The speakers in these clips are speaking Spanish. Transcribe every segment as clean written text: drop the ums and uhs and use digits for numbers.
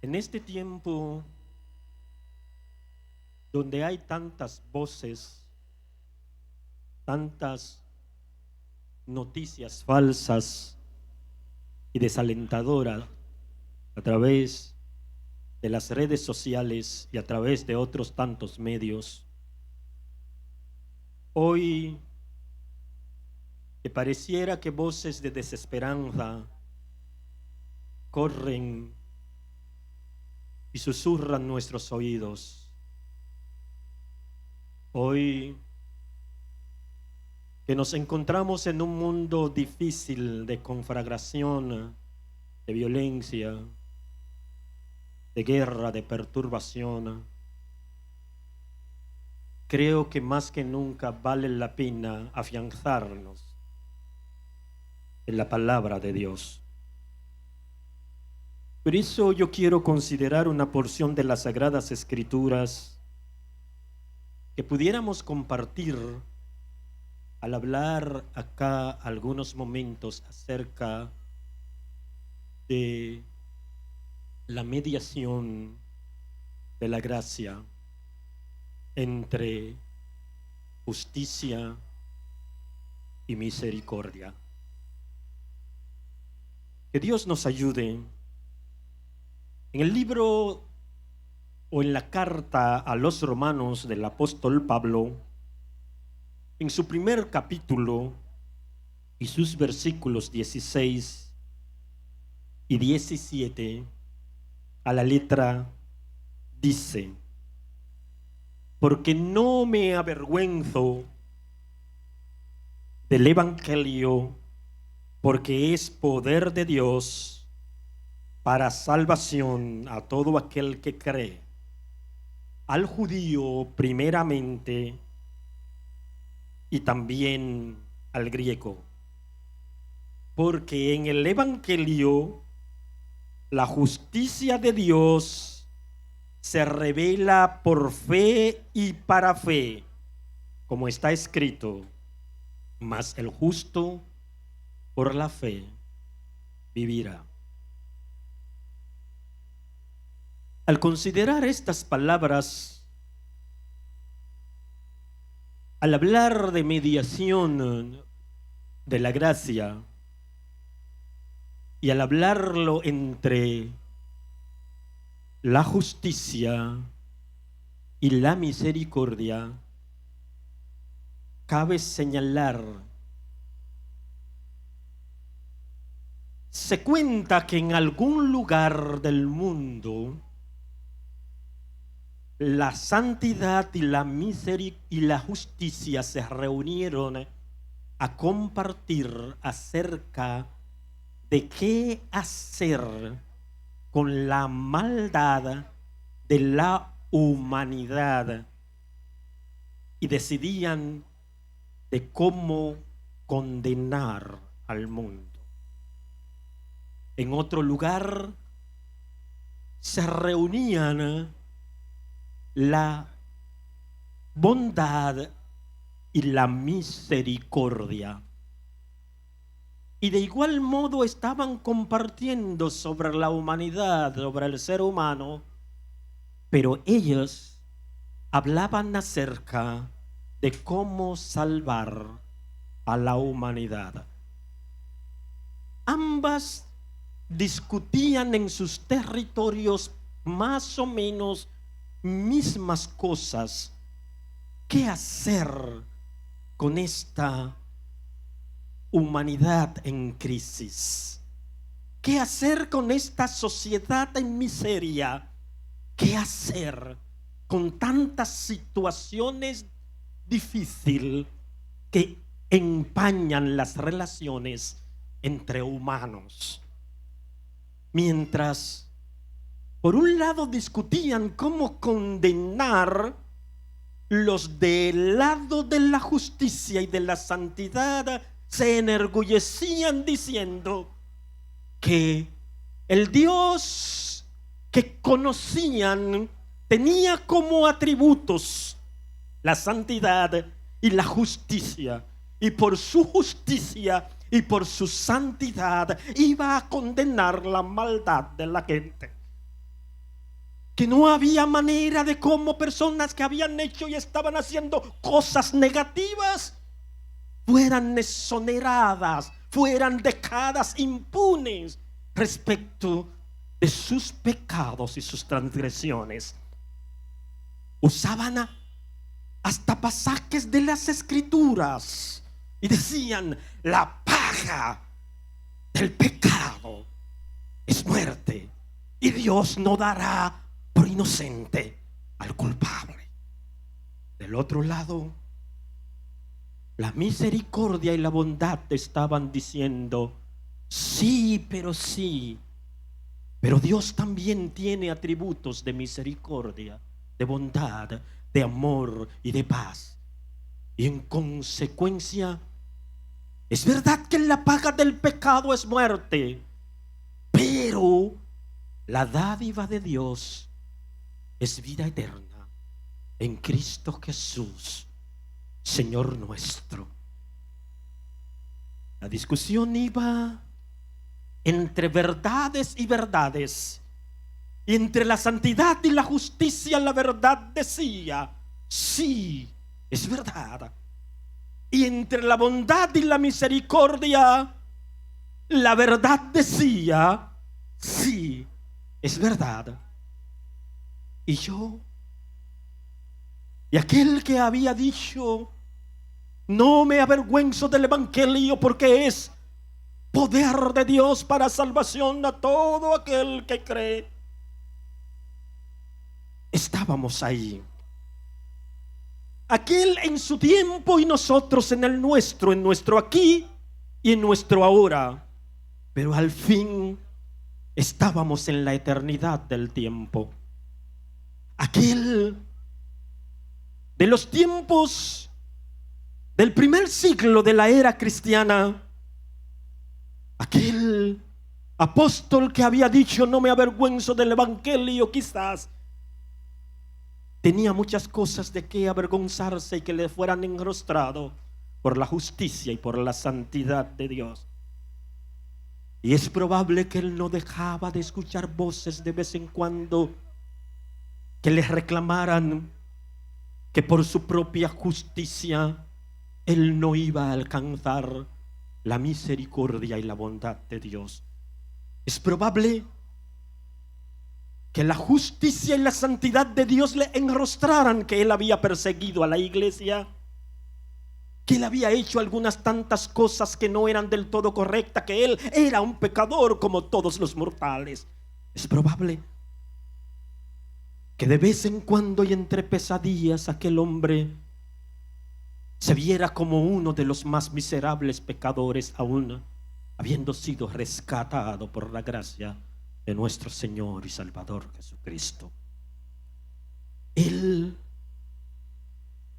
En este tiempo donde hay tantas voces, tantas noticias falsas y desalentadoras a través de las redes sociales y a través de otros tantos medios, hoy que pareciera que voces de desesperanza corren y susurran nuestros oídos. Hoy que nos encontramos en un mundo difícil de conflagración, de violencia, de guerra, de perturbación, creo que más que nunca vale la pena afianzarnos en la palabra de Dios. Por eso yo quiero considerar una porción de las Sagradas Escrituras que pudiéramos compartir al hablar acá algunos momentos acerca de la mediación de la gracia entre justicia y misericordia. Que Dios nos ayude. En el libro o en la carta a los Romanos del apóstol Pablo, en su primer capítulo y sus versículos 16 y 17, a la letra dice: porque no me avergüenzo del evangelio, porque es poder de Dios para salvación a todo aquel que cree, al judío primeramente y también al griego. Porque en el evangelio la justicia de Dios se revela por fe y para fe, como está escrito: mas el justo por la fe vivirá. Al considerar estas palabras, al hablar de mediación de la gracia y al hablarlo entre la justicia y la misericordia, cabe señalar, se cuenta que en algún lugar del mundo la santidad y la misericordia y la justicia se reunieron a compartir acerca de qué hacer con la maldad de la humanidad y decidían de cómo condenar al mundo. En otro lugar se reunían la bondad y la misericordia. Y de igual modo estaban compartiendo sobre la humanidad, sobre el ser humano, pero ellos hablaban acerca de cómo salvar a la humanidad. Ambas discutían en sus territorios más o menos mismas cosas. ¿Qué hacer con esta humanidad en crisis? ¿Qué hacer con esta sociedad en miseria? ¿Qué hacer con tantas situaciones difíciles que empañan las relaciones entre humanos? Mientras por un lado discutían cómo condenar, los del lado de la justicia y de la santidad se enorgullecían diciendo que el Dios que conocían tenía como atributos la santidad y la justicia, y por su justicia y por su santidad iba a condenar la maldad de la gente. que no había manera de cómo personas que habían hecho y estaban haciendo cosas negativas fueran exoneradas, fueran dejadas impunes respecto de sus pecados y sus transgresiones. Usaban hasta pasajes de las Escrituras y decían: la paga del pecado es muerte, y Dios no dará por inocente al culpable. Del otro lado, la misericordia y la bondad estaban diciendo: sí, pero Dios también tiene atributos de misericordia, de bondad, de amor y de paz. Y en consecuencia, es verdad que la paga del pecado es muerte, pero la dádiva de Dios es vida eterna en Cristo Jesús, Señor nuestro. La discusión iba entre verdades y verdades. Y entre la santidad y la justicia, la verdad decía: sí, es verdad. Y entre la bondad y la misericordia, la verdad decía: sí, es verdad. Y yo, y aquel que había dicho: no me avergüenzo del evangelio, porque es poder de Dios para salvación a todo aquel que cree. Estábamos ahí. Aquel en su tiempo y nosotros en el nuestro, en nuestro aquí y en nuestro ahora. Pero al fin estábamos en la eternidad del tiempo. Aquel de los tiempos del primer siglo de la era cristiana. Aquel apóstol que había dicho: no me avergüenzo del evangelio, quizás tenía muchas cosas de que avergonzarse y que le fueran enrostrado por la justicia y por la santidad de Dios. Y es probable que él no dejaba de escuchar voces de vez en cuando que le reclamaran que por su propia justicia él no iba a alcanzar la misericordia y la bondad de Dios. Es probable que la justicia y la santidad de Dios le enrostraran que él había perseguido a la iglesia, que él había hecho algunas tantas cosas que no eran del todo correctas, que él era un pecador como todos los mortales. Es probable que de vez en cuando y entre pesadillas aquel hombre se viera como uno de los más miserables pecadores, aún habiendo sido rescatado por la gracia de nuestro Señor y Salvador Jesucristo. Él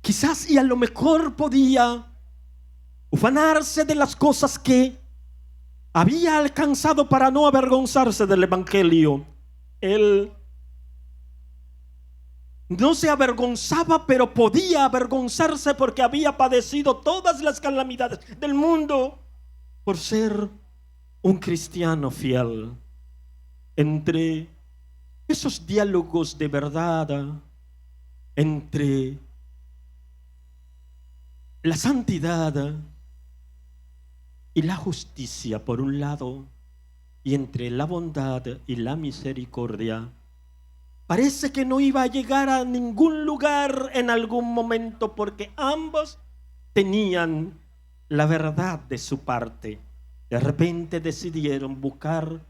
quizás y a lo mejor podía ufanarse de las cosas que había alcanzado para no avergonzarse del evangelio. Él no se avergonzaba, pero podía avergonzarse porque había padecido todas las calamidades del mundo por ser un cristiano fiel. Entre esos diálogos de verdad, entre la santidad y la justicia por un lado, y entre la bondad y la misericordia, parece que no iba a llegar a ningún lugar en algún momento, porque ambos tenían la verdad de su parte. De repente decidieron buscar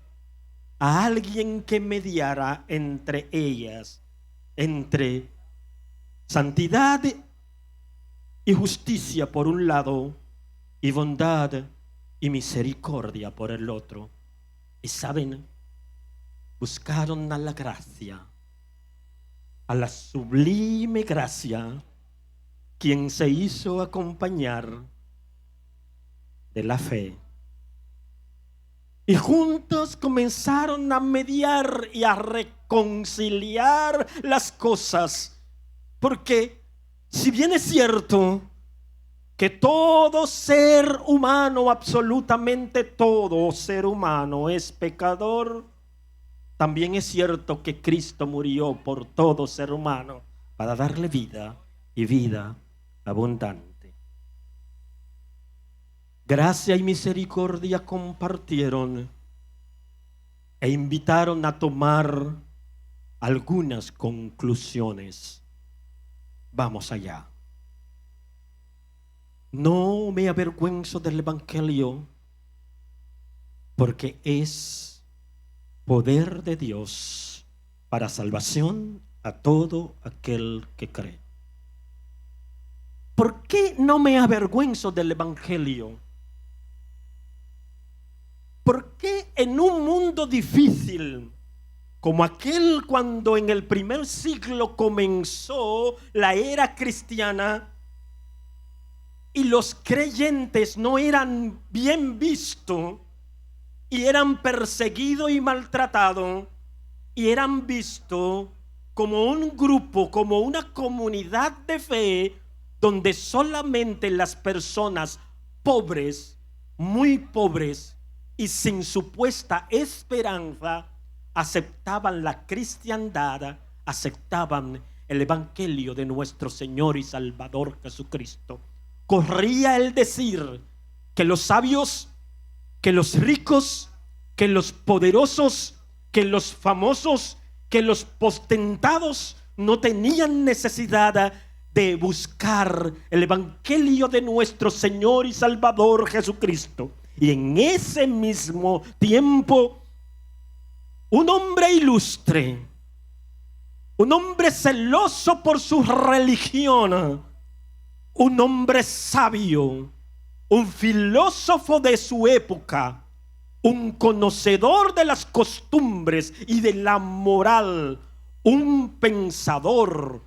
a alguien que mediara entre ellas, entre santidad y justicia por un lado, y bondad y misericordia por el otro. Y saben, buscaron a la gracia, a la sublime gracia, quien se hizo acompañar de la fe. Y juntos comenzaron a mediar y a reconciliar las cosas. Porque si bien es cierto que todo ser humano, absolutamente todo ser humano es pecador, también es cierto que Cristo murió por todo ser humano para darle vida y vida abundante. Gracia y misericordia compartieron e invitaron a tomar algunas conclusiones. Vamos allá. No me avergüenzo del Evangelio, porque es poder de Dios para salvación a todo aquel que cree. ¿Por qué no me avergüenzo del Evangelio? ¿Por qué en un mundo difícil como aquel cuando en el primer siglo comenzó la era cristiana y los creyentes no eran bien vistos y eran perseguidos y maltratados y eran vistos como un grupo, como una comunidad de fe donde solamente las personas pobres, muy pobres y sin supuesta esperanza aceptaban la cristiandad, aceptaban el evangelio de nuestro Señor y Salvador Jesucristo? Corría el decir que los sabios, que los ricos, que los poderosos, que los famosos, que los potentados no tenían necesidad de buscar el evangelio de nuestro Señor y Salvador Jesucristo. Y en ese mismo tiempo, un hombre ilustre, un hombre celoso por su religión, un hombre sabio, un filósofo de su época, un conocedor de las costumbres y de la moral, un pensador,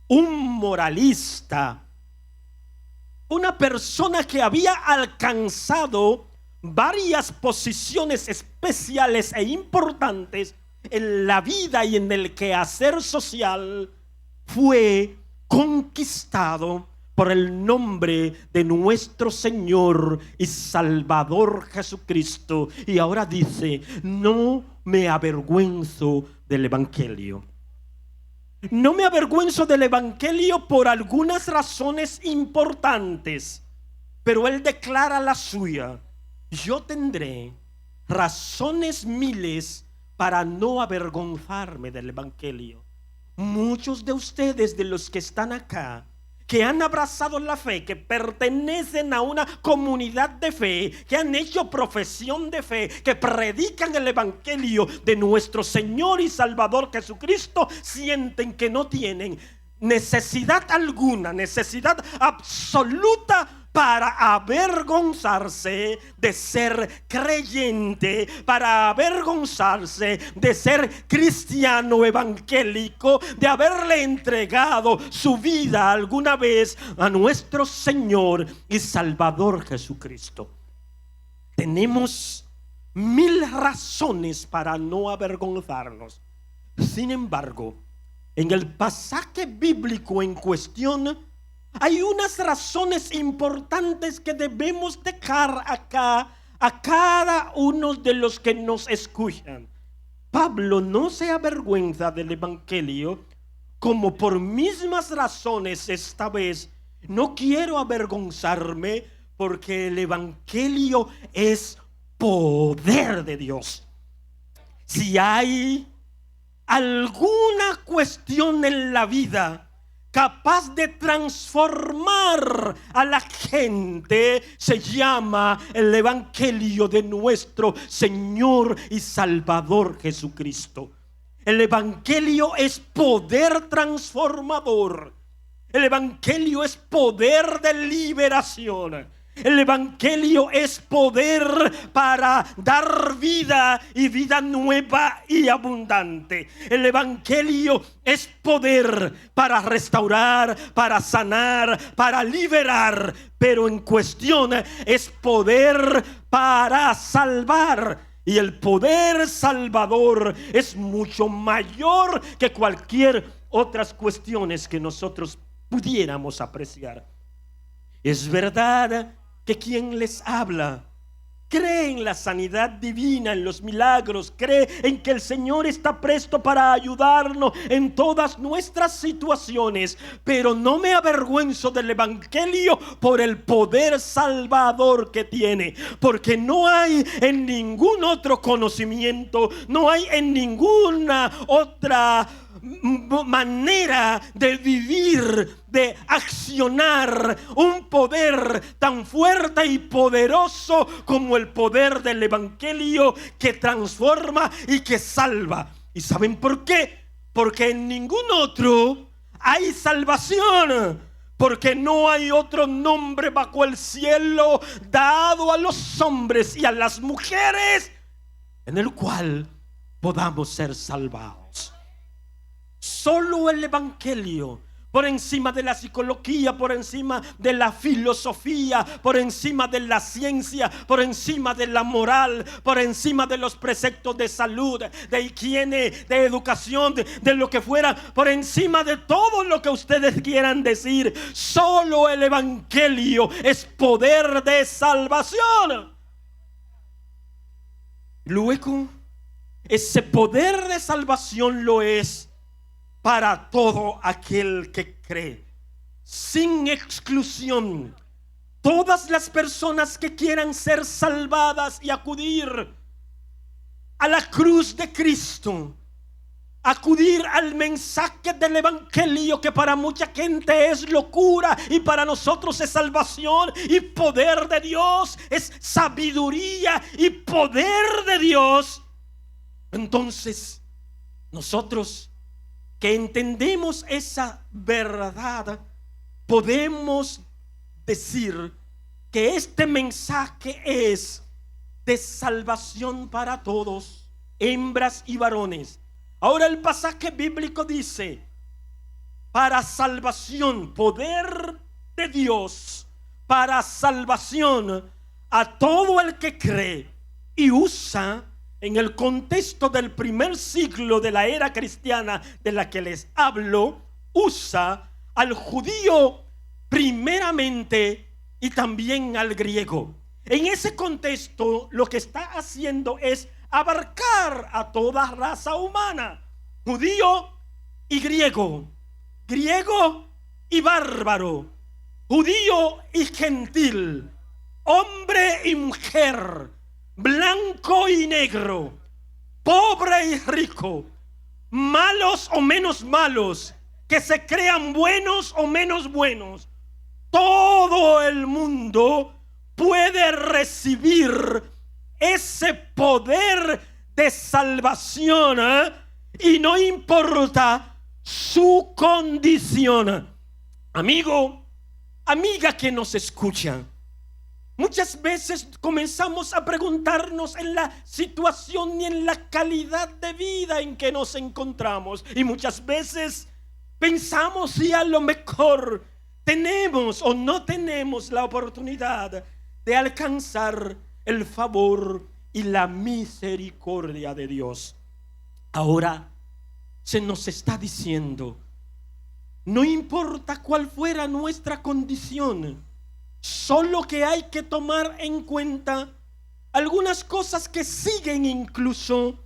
un moralista, una persona que había alcanzado varias posiciones especiales e importantes en la vida y en el quehacer social, fue conquistado por el nombre de nuestro Señor y Salvador Jesucristo. Y ahora dice: no me avergüenzo del Evangelio. No me avergüenzo del Evangelio por algunas razones importantes, pero él declara la suya: yo tendré razones miles para no avergonzarme del Evangelio. Muchos de ustedes, de los que están acá, que han abrazado la fe, que pertenecen a una comunidad de fe, que han hecho profesión de fe, que predican el evangelio de nuestro Señor y Salvador Jesucristo, sienten que no tienen necesidad alguna, necesidad absoluta para avergonzarse de ser creyente, para avergonzarse de ser cristiano evangélico, de haberle entregado su vida alguna vez a nuestro Señor y Salvador Jesucristo. Tenemos 1000 razones para no avergonzarnos. Sin embargo, en el pasaje bíblico en cuestión, hay unas razones importantes que debemos dejar acá a cada uno de los que nos escuchan. Pablo no se avergüenza del evangelio, como por mismas razones esta vez no quiero avergonzarme, porque el evangelio es poder de Dios. Si hay alguna cuestión en la vida capaz de transformar a la gente, se llama el evangelio de nuestro Señor y Salvador Jesucristo. El evangelio es poder transformador. El evangelio es poder de liberación. El evangelio es poder para dar vida y vida nueva y abundante. El evangelio es poder para restaurar, para sanar, para liberar. Pero en cuestión es poder para salvar. Y el poder salvador es mucho mayor que cualquier otras cuestiones que nosotros pudiéramos apreciar. Es verdad que quien les habla Cree en la sanidad divina, en los milagros. Cree en que el Señor está presto para ayudarnos en todas nuestras situaciones. Pero no me avergüenzo del Evangelio por el poder salvador que tiene. Porque no hay en ningún otro conocimiento, no hay en ninguna otra manera de vivir, de accionar un poder tan fuerte y poderoso como el poder del Evangelio, que transforma y que salva. ¿Y saben por qué? Porque en ningún otro hay salvación. Porque no hay otro nombre bajo el cielo dado a los hombres y a las mujeres en el cual podamos ser salvados. Solo el Evangelio, por encima de la psicología, por encima de la filosofía, por encima de la ciencia, por encima de la moral, por encima de los preceptos de salud, de higiene, de educación, de lo que fuera, por encima de todo lo que ustedes quieran decir. Solo el Evangelio es poder de salvación. Luego, ese poder de salvación lo es para todo aquel que cree, sin exclusión. Todas las personas que quieran ser salvadas y acudir a la cruz de Cristo, acudir al mensaje del Evangelio, que para mucha gente es locura y para nosotros es salvación y poder de Dios, es sabiduría y poder de Dios. Entonces, nosotros que entendemos esa verdad, podemos decir que este mensaje es de salvación para todos, hembras y varones. Ahora el pasaje bíblico dice: para salvación, poder de Dios, para salvación a todo el que cree. Y usa, en el contexto del primer siglo de la era cristiana de la que les hablo, usa al judío primeramente y también al griego. En ese contexto, lo que está haciendo es abarcar a toda raza humana, judío y griego, griego y bárbaro, judío y gentil, hombre y mujer, blanco y negro, pobre y rico, malos o menos malos, que se crean buenos o menos buenos. Todo el mundo puede recibir ese poder de salvación, y no importa su condición. Amigo, amiga que nos escucha, muchas veces comenzamos a preguntarnos en la situación y en la calidad de vida en que nos encontramos, y muchas veces pensamos si a lo mejor tenemos o no tenemos la oportunidad de alcanzar el favor y la misericordia de Dios. Ahora se nos está diciendo: no importa cuál fuera nuestra condición, solo que hay que tomar en cuenta algunas cosas que siguen incluso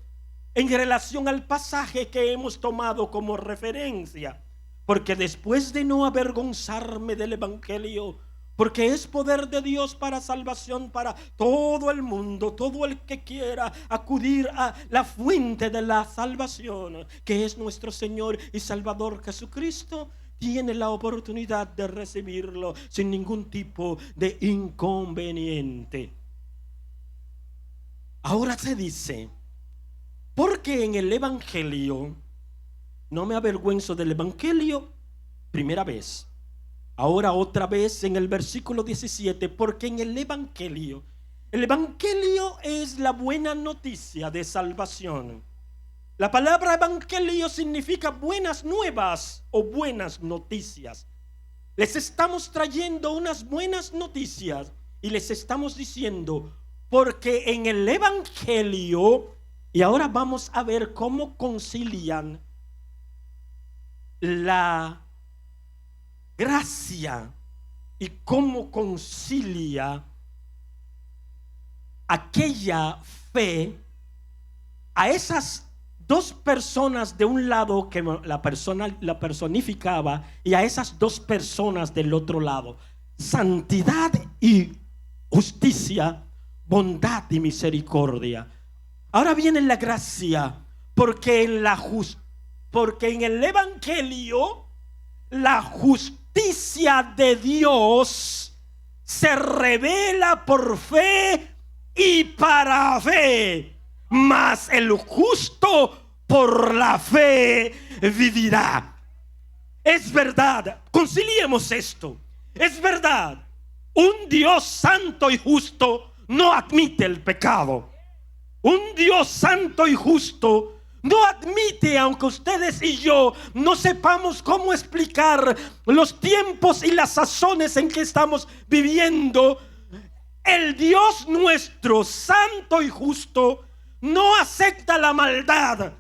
en relación al pasaje que hemos tomado como referencia. Porque después de no avergonzarme del Evangelio, porque es poder de Dios para salvación para todo el mundo, todo el que quiera acudir a la fuente de la salvación, que es nuestro Señor y Salvador Jesucristo, tiene la oportunidad de recibirlo sin ningún tipo de inconveniente. Ahora se dice: porque en el Evangelio, no me avergüenzo del Evangelio, primera vez. Ahora otra vez en el versículo 17, porque en el Evangelio es la buena noticia de salvación. La palabra evangelio significa buenas nuevas o buenas noticias. Les estamos trayendo unas buenas noticias y les estamos diciendo: porque en el Evangelio, y ahora vamos a ver cómo concilian la gracia y cómo concilia aquella fe a esas dos personas de un lado que la personificaba y a esas dos personas del otro lado. Santidad y justicia, bondad y misericordia. Ahora viene la gracia, porque en el Evangelio la justicia de Dios se revela por fe y para fe, mas el justo por la fe vivirá. Es verdad, conciliemos esto. Es verdad, un Dios santo y justo no admite el pecado. Un Dios santo y justo no admite, aunque ustedes y yo no sepamos cómo explicar los tiempos y las sazones en que estamos viviendo, el Dios nuestro santo y justo no acepta la maldad,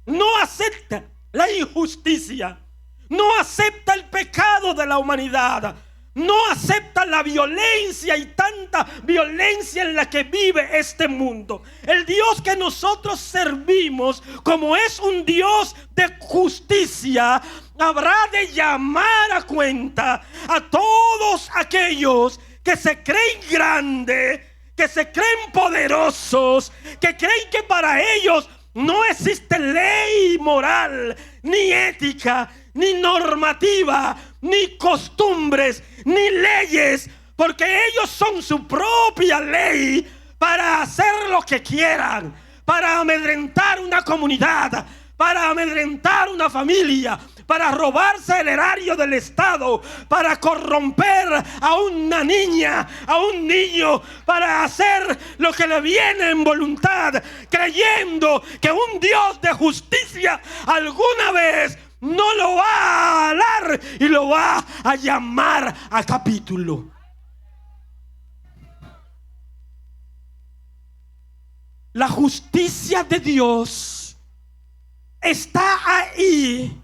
no acepta la injusticia, no acepta el pecado de la humanidad, no acepta la violencia y tanta violencia en la que vive este mundo. El Dios que nosotros servimos, como es un Dios de justicia, habrá de llamar a cuenta a todos aquellos que se creen grandes, que se creen poderosos, que creen que para ellos no existe ley moral, ni ética, ni normativa, ni costumbres, ni leyes, porque ellos son su propia ley para hacer lo que quieran, para amedrentar una comunidad, para amedrentar una familia, para robarse el erario del Estado, para corromper a una niña, a un niño, para hacer lo que le viene en voluntad, creyendo que un Dios de justicia alguna vez no lo va a alar y lo va a llamar a capítulo. La justicia de Dios está ahí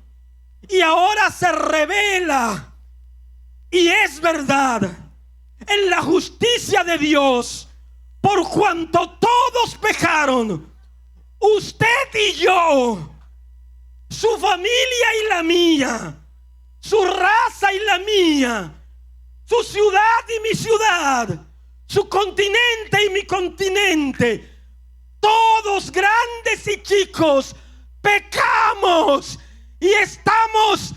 y ahora se revela, y es verdad, en la justicia de Dios, por cuanto todos pecaron, usted y yo, su familia y la mía, su raza y la mía, su ciudad y mi ciudad, su continente y mi continente, todos grandes y chicos, pecamos y estamos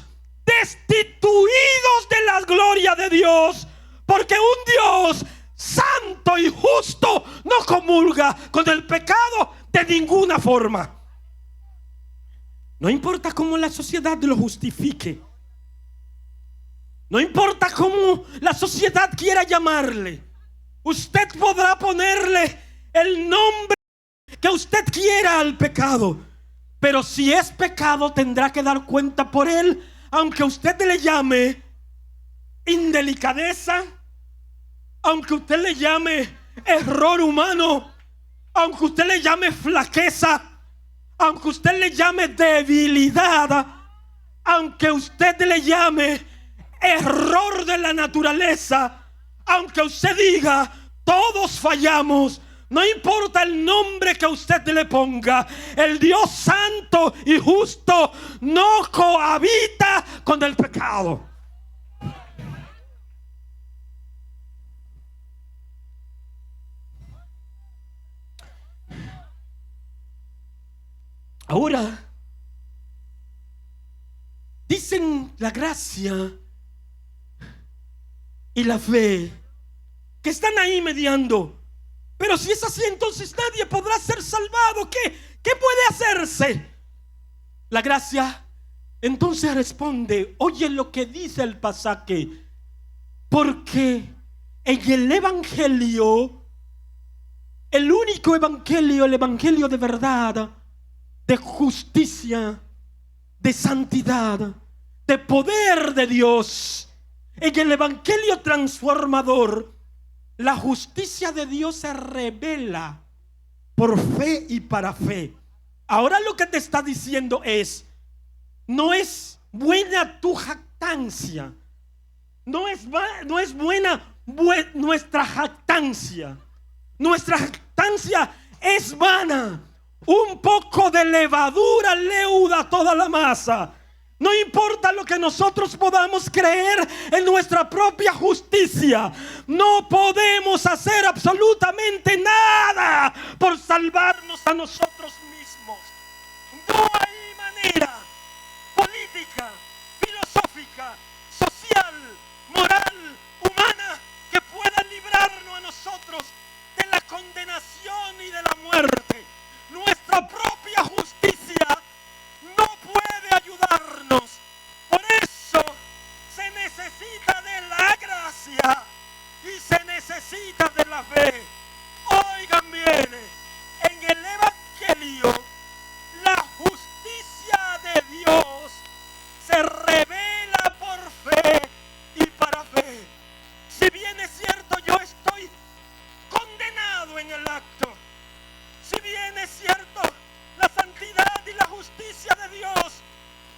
destituidos de la gloria de Dios, porque un Dios santo y justo no comulga con el pecado de ninguna forma. No importa cómo la sociedad lo justifique, no importa cómo la sociedad quiera llamarle, usted podrá ponerle el nombre que usted quiera al pecado, pero si es pecado tendrá que dar cuenta por él, aunque usted le llame indelicadeza, aunque usted le llame error humano, aunque usted le llame flaqueza, aunque usted le llame debilidad, aunque usted le llame error de la naturaleza, aunque usted diga todos fallamos, no importa el nombre que usted le ponga, el Dios santo y justo no cohabita con el pecado. Ahora, dicen la gracia y la fe que están ahí mediando. Pero si es así, entonces nadie podrá ser salvado. ¿Qué puede hacerse? La gracia entonces responde, oye lo que dice el pasaje, porque en el Evangelio, el único Evangelio, el Evangelio de verdad, de justicia, de santidad, de poder de Dios, en el Evangelio transformador, la justicia de Dios se revela por fe y para fe. Ahora lo que te está diciendo es, no es buena tu jactancia, no es buena nuestra jactancia, nuestra jactancia es vana. Un poco de levadura leuda toda la masa. No importa lo que nosotros podamos creer en nuestra propia justicia, no podemos hacer absolutamente nada por salvarnos a nosotros mismos. No hay manera política, filosófica, social, moral, humana que pueda librarnos a nosotros de la condenación y de la muerte. Nuestra propia justicia no puede ayudarnos. Por eso se necesita de la gracia y se necesita de la fe. Oigan bien, en el Evangelio la justicia de Dios se revela por fe y para fe. Si bien es cierto, yo estoy condenado en el acto. Si bien es cierto, la santidad y la justicia de Dios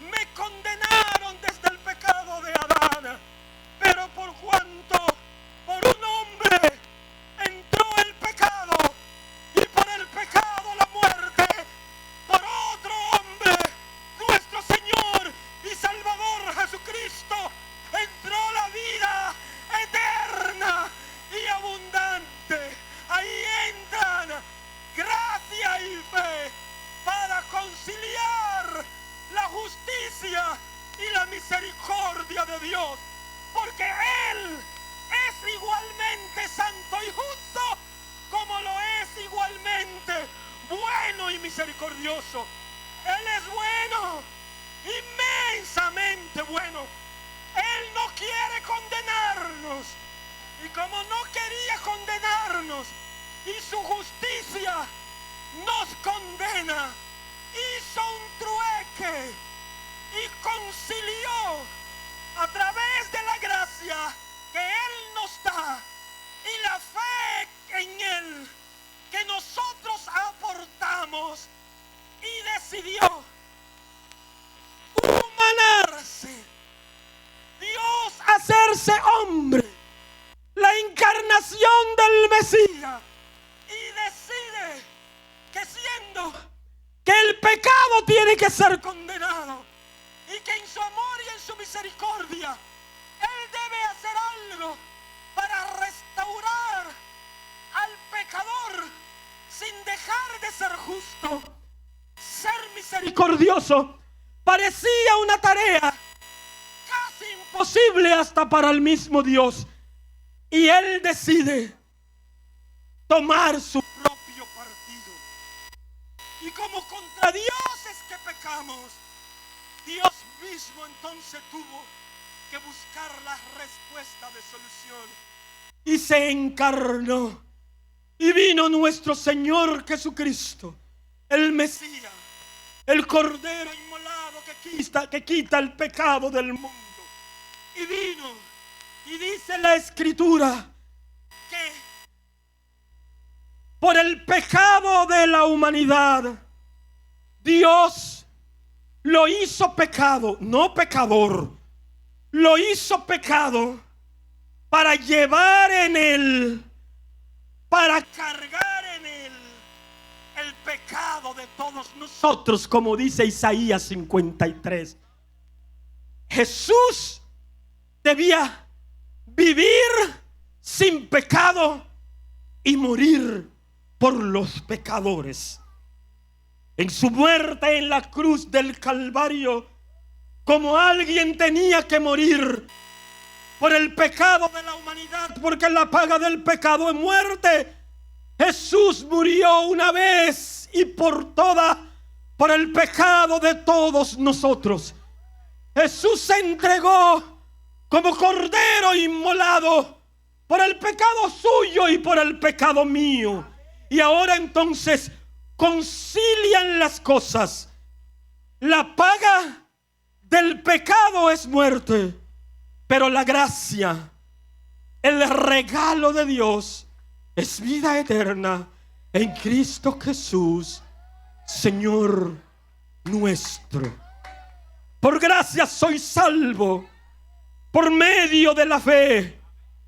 me condenaron desde el pecado de Adán, pero por cuanto por un hombre entró el pecado y por el pecado la muerte, por otro hombre, nuestro Señor y Salvador Jesucristo, entró la vida eterna y abundante. Ahí entran gracia y fe para conciliar la justicia y la misericordia de Dios, porque Él es igualmente santo y justo como lo es igualmente bueno y misericordioso. Él es bueno, inmensamente bueno. Él no quiere condenarnos, y como no quería condenarnos y su justicia nos condena, hizo un trueque y concilió a través de la gracia que Él nos da y la fe en Él que nosotros aportamos, y decidió humanarse, Dios hacerse hombre, la encarnación del Mesías, y decide que siendo que el pecado tiene que ser condenado y que en su amor y en su misericordia Él debe hacer algo para restaurar al pecador sin dejar de ser justo, ser misericordioso, parecía una tarea casi imposible hasta para el mismo Dios, y Él decide tomar su propio partido. Y como contra Dios es que pecamos, Dios mismo entonces tuvo que buscar la respuesta de solución y se encarnó, y vino nuestro Señor Jesucristo, el Mesías, el Cordero inmolado que quita el pecado del mundo. Y vino, y dice la Escritura que por el pecado de la humanidad Dios lo hizo pecado, no pecador, lo hizo pecado para llevar en él, para cargar en él el pecado de todos nosotros, como dice Isaías 53. Jesús debía vivir sin pecado y morir por los pecadores. En su muerte en la cruz del Calvario, como alguien tenía que morir por el pecado de la humanidad, porque la paga del pecado es muerte, Jesús murió una vez y por todas por el pecado de todos nosotros. Jesús se entregó como cordero inmolado por el pecado suyo y por el pecado mío. Y ahora entonces concilian las cosas. La paga del pecado es muerte, pero la gracia, el regalo de Dios, es vida eterna en Cristo Jesús, Señor nuestro. Por gracia soy salvo por medio de la fe.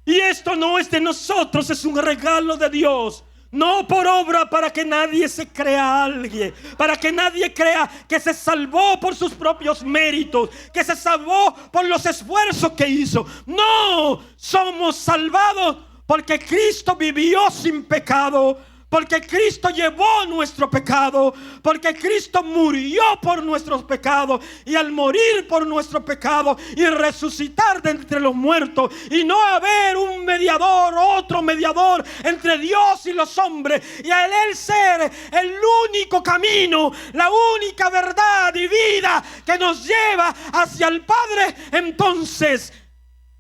Y esto no es de nosotros, es un regalo de Dios. No por obra, para que nadie se crea alguien, para que nadie crea que se salvó por sus propios méritos, que se salvó por los esfuerzos que hizo. No, somos salvados porque Cristo vivió sin pecado, porque Cristo llevó nuestro pecado, porque Cristo murió por nuestros pecados, y al morir por nuestro pecado y resucitar de entre los muertos, y no haber un mediador, otro mediador entre Dios y los hombres, y al Él ser el único camino, la única verdad y vida que nos lleva hacia el Padre, entonces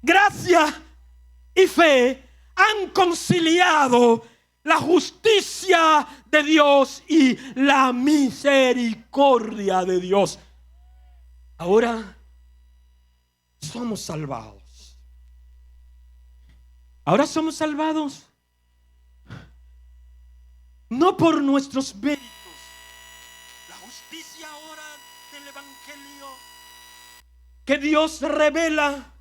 gracia y fe han conciliado la justicia de Dios y la misericordia de Dios. Ahora somos salvados. Ahora somos salvados no por nuestros méritos. La justicia ahora del Evangelio que Dios revela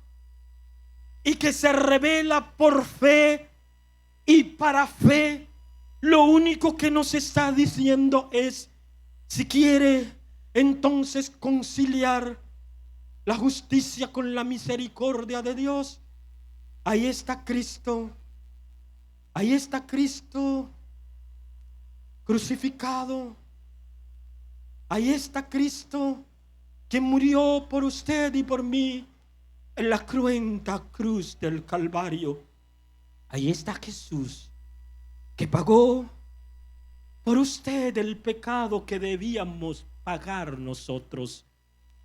y que se revela por fe y para fe, lo único que nos está diciendo es: si quiere entonces conciliar la justicia con la misericordia de Dios, ahí está Cristo. Ahí está Cristo crucificado. Ahí está Cristo que murió por usted y por mí en la cruenta cruz del Calvario. Ahí está Jesús, que pagó por usted el pecado que debíamos pagar nosotros,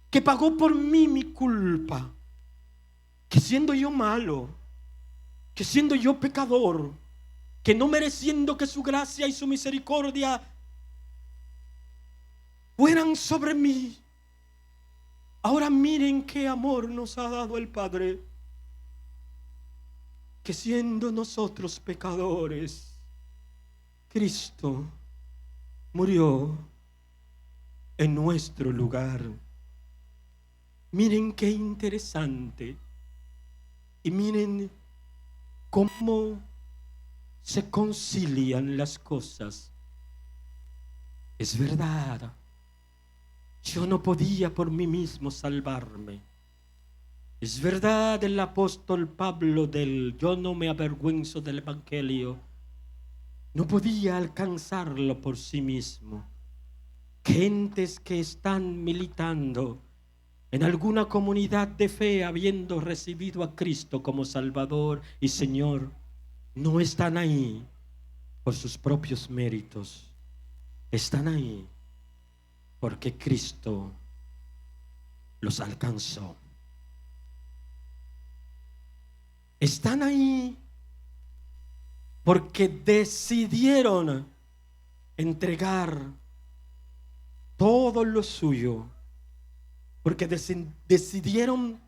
que pagó por mí mi culpa, que siendo yo malo, que siendo yo pecador, que no mereciendo que su gracia y su misericordia fueran sobre mí, ahora miren qué amor nos ha dado el Padre, que siendo nosotros pecadores, Cristo murió en nuestro lugar. Miren qué interesante. Y miren cómo se concilian las cosas. Es verdad, yo no podía por mí mismo salvarme. Es verdad, el apóstol Pablo del yo no me avergüenzo del Evangelio no podía alcanzarlo por sí mismo. Gentes que están militando en alguna comunidad de fe, habiendo recibido a Cristo como Salvador y Señor, no están ahí por sus propios méritos. Están ahí porque Cristo los alcanzó. Están ahí porque decidieron entregar todo lo suyo, porque decidieron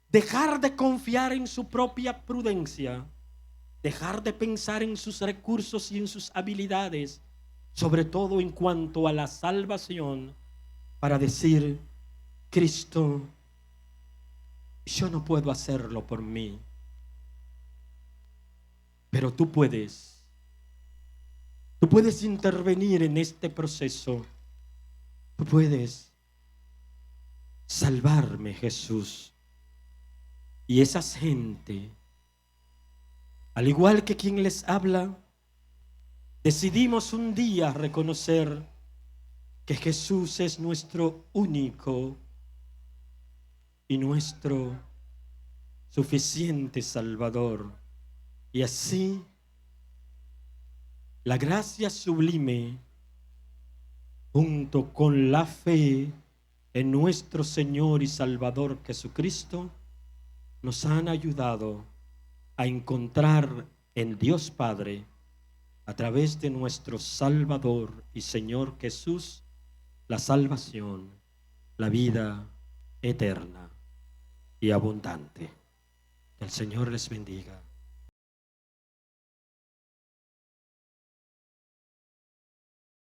dejar de confiar en su propia prudencia, dejar de pensar en sus recursos y en sus habilidades, sobre todo en cuanto a la salvación, para decir: Cristo, yo no puedo hacerlo por mí, pero tú puedes intervenir en este proceso, tú puedes salvarme, Jesús. Y esa gente, al igual que quien les habla, decidimos un día reconocer que Jesús es nuestro único y nuestro suficiente Salvador. Y así, la gracia sublime, junto con la fe en nuestro Señor y Salvador Jesucristo, nos han ayudado a encontrar en Dios Padre, a través de nuestro Salvador y Señor Jesús, la salvación, la vida eterna y abundante. Que el Señor les bendiga.